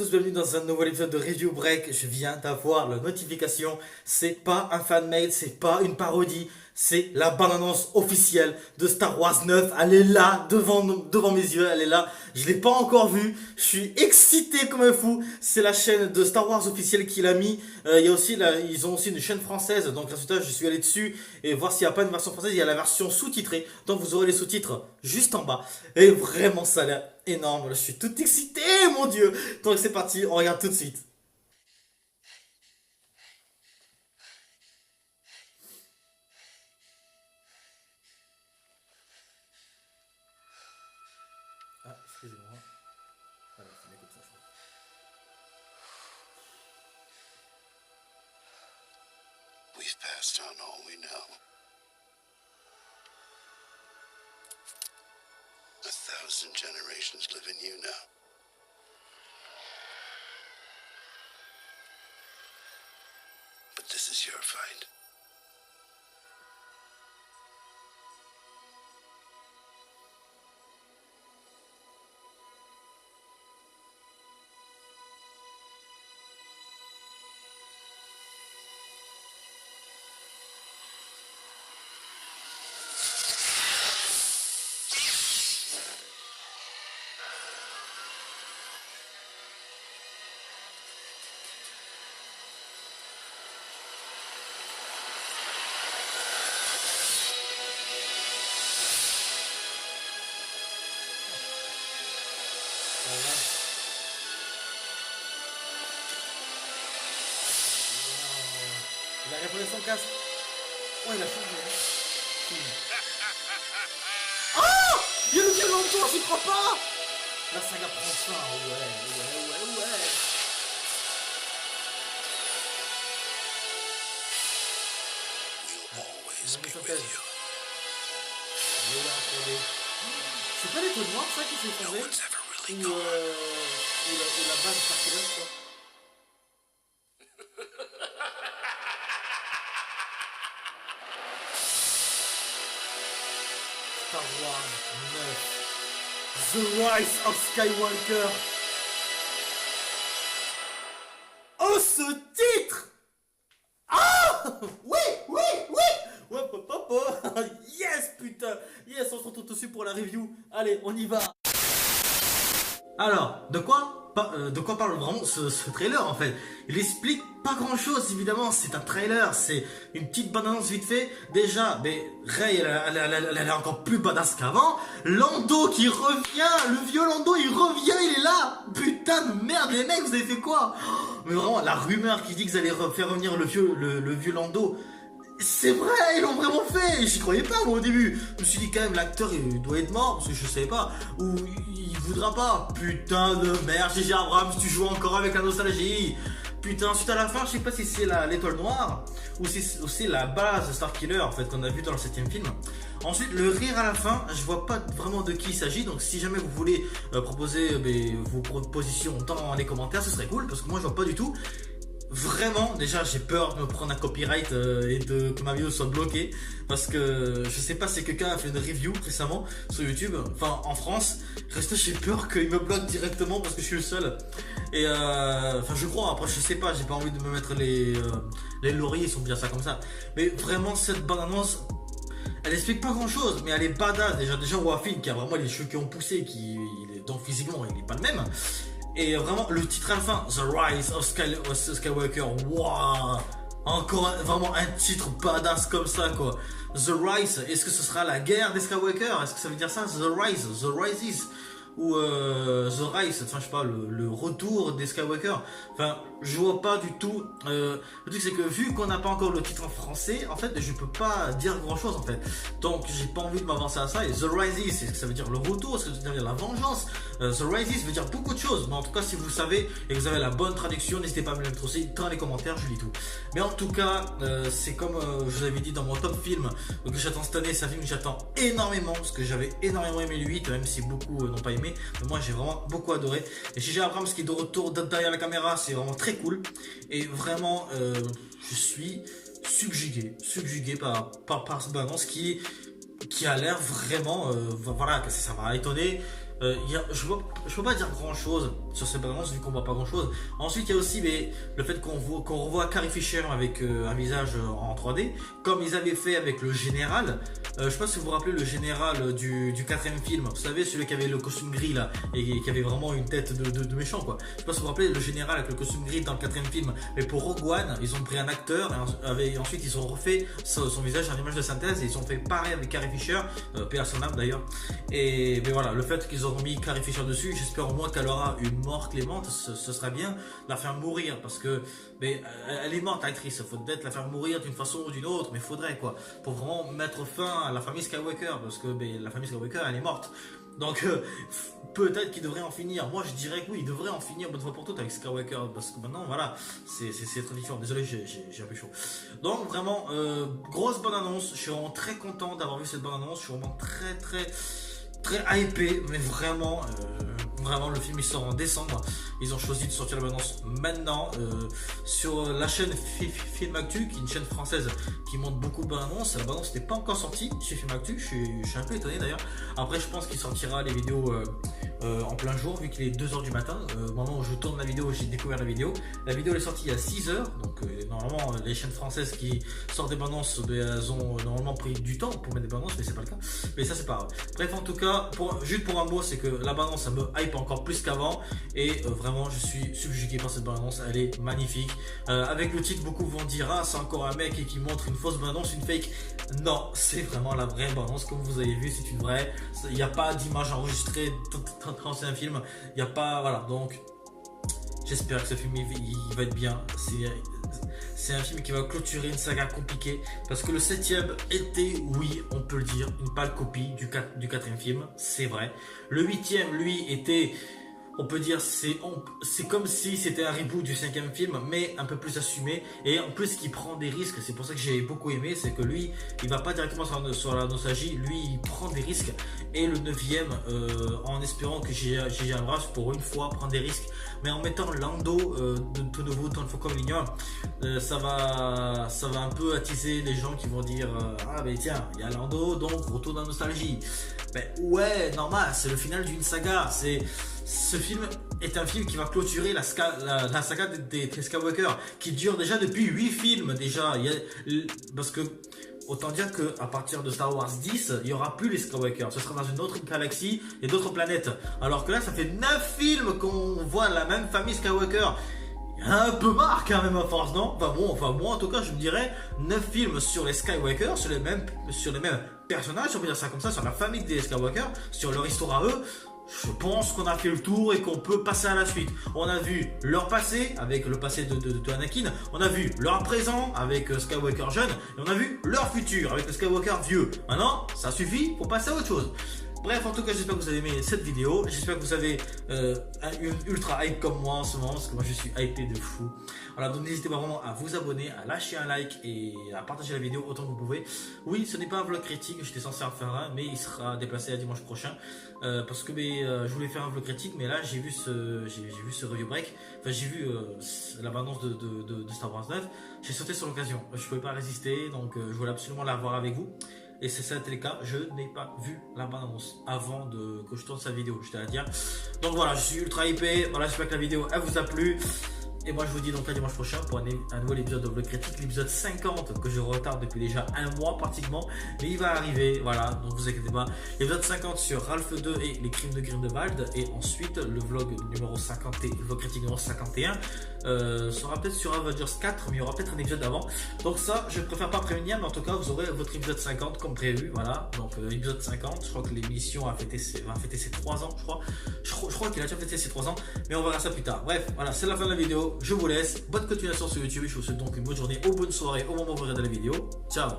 Tous bienvenue dans un nouvel épisode de Review Break. Je viens d'avoir la notification. C'est pas un fanmail, c'est pas une parodie, c'est la bande-annonce officielle de Star Wars 9. Elle est là, devant mes yeux, elle est là. Je l'ai pas encore vue. Je suis excité comme un fou. C'est la chaîne de Star Wars officielle qui l'a mis. Il y a aussi ils ont aussi une chaîne française. Donc résultat, je suis allé dessus et voir s'il n'y a pas une version française. Il y a la version sous-titrée. Donc vous aurez les sous-titres juste en bas. Et vraiment, ça a l'air énorme. Je suis tout excité, mon dieu. Donc c'est parti, on regarde tout de suite. Ah, excusez-moi. Voilà, c'est bien comme ça, je crois. We've passed on all we know. 1,000 generations live in you now. But this is your fight. Voilà. Il a répondu son casque. Oh, il a changé. Oh, il y a le violon, j'y crois pas. La saga prend fin. Ouais. We'll always Ils ont be mis with synthèse. you. Léa en 3D. C'est pas l'étoile noire ça qui s'est No effondré? one's ever Ou, really gone. ou la base particulière quoi. Star Wars 9. The Rise of Skywalker. Oh ce titre. Ah oui. Ouais, papa. Yes putain. Yes, on se retrouve tout de suite pour la review. Allez, on y va. Alors, de quoi parle vraiment ce trailer en fait? Il explique pas grand chose évidemment, c'est un trailer, c'est une petite bande-annonce vite fait. Déjà, mais Rey elle est encore plus badass qu'avant. Lando qui revient, le vieux Lando il revient, il est là. Putain de merde les mecs, vous avez fait quoi? Mais vraiment, la rumeur qui dit que vous allez faire revenir le vieux Lando. C'est vrai, ils l'ont vraiment fait. J'y croyais pas moi au début. Je me suis dit quand même l'acteur il doit être mort parce que je savais pas ou il voudra pas. Putain de merde, J.J. Abrams, tu joues encore avec la nostalgie. Putain, ensuite à la fin, je sais pas si c'est l'étoile noire ou si c'est aussi la base de Starkiller en fait qu'on a vu dans le 7ème film. Ensuite, le rire à la fin, je vois pas vraiment de qui il s'agit. Donc si jamais vous voulez proposer vos propositions dans les commentaires, ce serait cool parce que moi je vois pas du tout. Vraiment, déjà j'ai peur de me prendre un copyright et que ma vidéo soit bloquée parce que je sais pas si quelqu'un a fait une review récemment sur YouTube, enfin en France. Reste, j'ai peur qu'il me bloque directement parce que je suis le seul. Et enfin je crois, après je sais pas, j'ai pas envie de me mettre les lauriers, ils sont bien ça comme ça. Mais vraiment cette bande-annonce, elle explique pas grand chose, mais elle est badass. Déjà Wafin qui a vraiment les cheveux qui ont poussé, donc physiquement il est pas le même. Et vraiment, le titre à la fin, The Rise of Skywalker, waouh, encore vraiment un titre badass comme ça quoi. The Rise, est-ce que ce sera la guerre des Skywalker? Est-ce que ça veut dire ça? The Rise, The Rises ou The Rise, enfin je sais pas, le retour des Skywalker. Enfin, je vois pas du tout. Le truc c'est que vu qu'on n'a pas encore le titre en français, en fait, je peux pas dire grand chose en fait. Donc j'ai pas envie de m'avancer à ça. Et The Rises, est-ce que ça veut dire le retour? Est-ce que ça veut dire la vengeance? The Rises veut dire beaucoup de choses. Mais en tout cas, si vous savez et que vous avez la bonne traduction, n'hésitez pas à me le mettre aussi dans les commentaires, je lis tout. Mais en tout cas, c'est comme je vous avais dit dans mon top film que j'attends cette année. C'est un film que j'attends énormément parce que j'avais énormément aimé le 8, même si beaucoup n'ont pas aimé. Mais moi j'ai vraiment beaucoup adoré. Et J.J. Abrams qui est de retour derrière la caméra, c'est vraiment très cool. Et vraiment, je suis subjugué par cette balance qui a l'air vraiment, voilà, ça m'a étonné. je peux pas dire grand chose sur cette bande-annonce vu qu'on voit pas grand chose. Ensuite, il y a aussi le fait qu'on revoit Carrie Fisher avec un visage en 3D, comme ils avaient fait avec le général. Je sais pas si vous vous rappelez le général du 4ème film. Vous savez, celui qui avait le costume gris là et qui avait vraiment une tête de méchant quoi. Je sais pas si vous vous rappelez le général avec le costume gris dans le 4ème film. Mais pour Rogue One, ils ont pris un acteur et ensuite ils ont refait son visage en image de synthèse et ils ont fait pareil avec Carrie Fisher, paix à son âme d'ailleurs. Et mais voilà, le fait qu'ils auront mis Carrie Fisher dessus, j'espère au moins qu'elle aura une mort clémente. Ce serait bien de la faire mourir parce que elle est morte l'actrice. Il faut peut-être la faire mourir d'une façon ou d'une autre, mais faudrait quoi, pour vraiment mettre fin à la famille Skywalker parce que la famille Skywalker elle est morte. Donc peut-être qu'il devrait en finir. Moi je dirais que oui, il devrait en finir bonne fois pour toutes avec Skywalker parce que maintenant voilà, c'est très différent. Désolé, j'ai un peu chaud. Donc vraiment grosse bonne annonce. Je suis vraiment très content d'avoir vu cette bonne annonce. Je suis vraiment très hypé, mais vraiment le film il sort en décembre. Ils ont choisi de sortir la bande-annonce maintenant sur la chaîne Film Actu, qui est une chaîne française qui montre beaucoup de bande-annonces. La bande-annonce n'était pas encore sortie chez Film Actu. Je suis un peu étonné d'ailleurs. Après, je pense qu'il sortira les vidéos en plein jour, vu qu'il est 2h du matin. Au moment où je tourne la vidéo, j'ai découvert la vidéo. La vidéo elle est sortie il y a 6h. Donc normalement, les chaînes françaises qui sortent des bandes-annonces, elles ont normalement pris du temps pour mettre des bandes-annonces, mais c'est pas le cas. Mais ça, c'est pas grave. Bref, en tout cas, juste pour un mot, c'est que la bande-annonce ça me hype encore plus qu'avant. Et vraiment, je suis subjugué par cette bande-annonce. Elle est magnifique. Avec le titre, beaucoup vont dire ah, c'est encore un mec qui montre une fausse bande-annonce, une fake. Non, c'est vraiment la vraie bande-annonce. Comme vous avez vu, c'est une vraie. Il n'y a pas d'image enregistrée dans un film. Il n'y a pas. Voilà, donc j'espère que ce film il va être bien. C'est un film qui va clôturer une saga compliquée parce que le 7ème était, oui, on peut le dire, une pâle copie du 4ème film, c'est vrai. Le 8ème, lui, était, on peut dire, c'est comme si c'était un reboot du 5ème film, mais un peu plus assumé et en plus qui prend des risques. C'est pour ça que j'ai beaucoup aimé, c'est que lui, il va pas directement sur la nostalgie, lui, il prend des risques. Et le 9ème, en espérant que J.J. Abrams pour une fois prend des risques, mais en mettant Lando de tout nouveau dans le Faucon Millenium, ça va un peu attiser les gens qui vont dire ah ben tiens, il y a Lando, donc retour dans la nostalgie. Ben ouais, normal, c'est le final d'une saga. Ce film est un film qui va clôturer la saga des Skywalker, qui dure déjà depuis 8 films déjà. Parce que autant dire qu'à partir de Star Wars 10, il n'y aura plus les Skywalker. Ce sera dans une autre galaxie et d'autres planètes. Alors que là, ça fait 9 films qu'on voit la même famille Skywalker. Un peu marre quand même à force, non? Enfin moi en tout cas je me dirais 9 films sur les Skywalker, sur les mêmes personnages, on peut dire ça comme ça, sur la famille des Skywalker, sur leur histoire à eux. Je pense qu'on a fait le tour et qu'on peut passer à la suite. On a vu leur passé avec le passé de Anakin, on a vu leur présent avec Skywalker jeune, et on a vu leur futur avec le Skywalker vieux. Maintenant, ça suffit pour passer à autre chose. Bref, en tout cas, j'espère que vous avez aimé cette vidéo. J'espère que vous avez une ultra hype comme moi en ce moment, parce que moi je suis hypé de fou. Voilà, donc n'hésitez pas vraiment à vous abonner, à lâcher un like et à partager la vidéo autant que vous pouvez. Oui, ce n'est pas un vlog critique, j'étais censé en faire un, mais il sera déplacé à dimanche prochain. Parce que je voulais faire un vlog critique, mais là j'ai vu ce review break. Enfin, j'ai vu la bande-annonce de Star Wars 9. J'ai sauté sur l'occasion. Je ne pouvais pas résister, donc je voulais absolument la voir avec vous. Et c'est ça le cas, je n'ai pas vu la bande-annonce avant que je tourne cette vidéo, je tiens à dire. Donc voilà, je suis ultra hypé. Voilà, j'espère que la vidéo elle vous a plu. Et moi je vous dis donc à dimanche prochain pour un nouvel épisode de Vlog Critique, l'épisode 50 que je retarde depuis déjà un mois pratiquement, mais il va arriver, voilà, donc vous inquiétez pas. L'épisode 50 sur Ralph 2 et les crimes de Grindelwald, et ensuite le vlog numéro 50 et le Vlog Critique numéro 51 sera peut-être sur Avengers 4, mais il y aura peut-être un épisode avant. Donc ça, je préfère pas prévenir, mais en tout cas vous aurez votre épisode 50 comme prévu, voilà. Donc épisode 50, je crois que l'émission va fêter ses 3 ans, je crois qu'il a déjà fêté ses 3 ans, mais on verra ça plus tard. Bref, voilà, c'est la fin de la vidéo. Je vous laisse, bonne continuation sur YouTube, je vous souhaite donc une bonne journée ou bonne soirée au moment où vous regardez la vidéo. Ciao.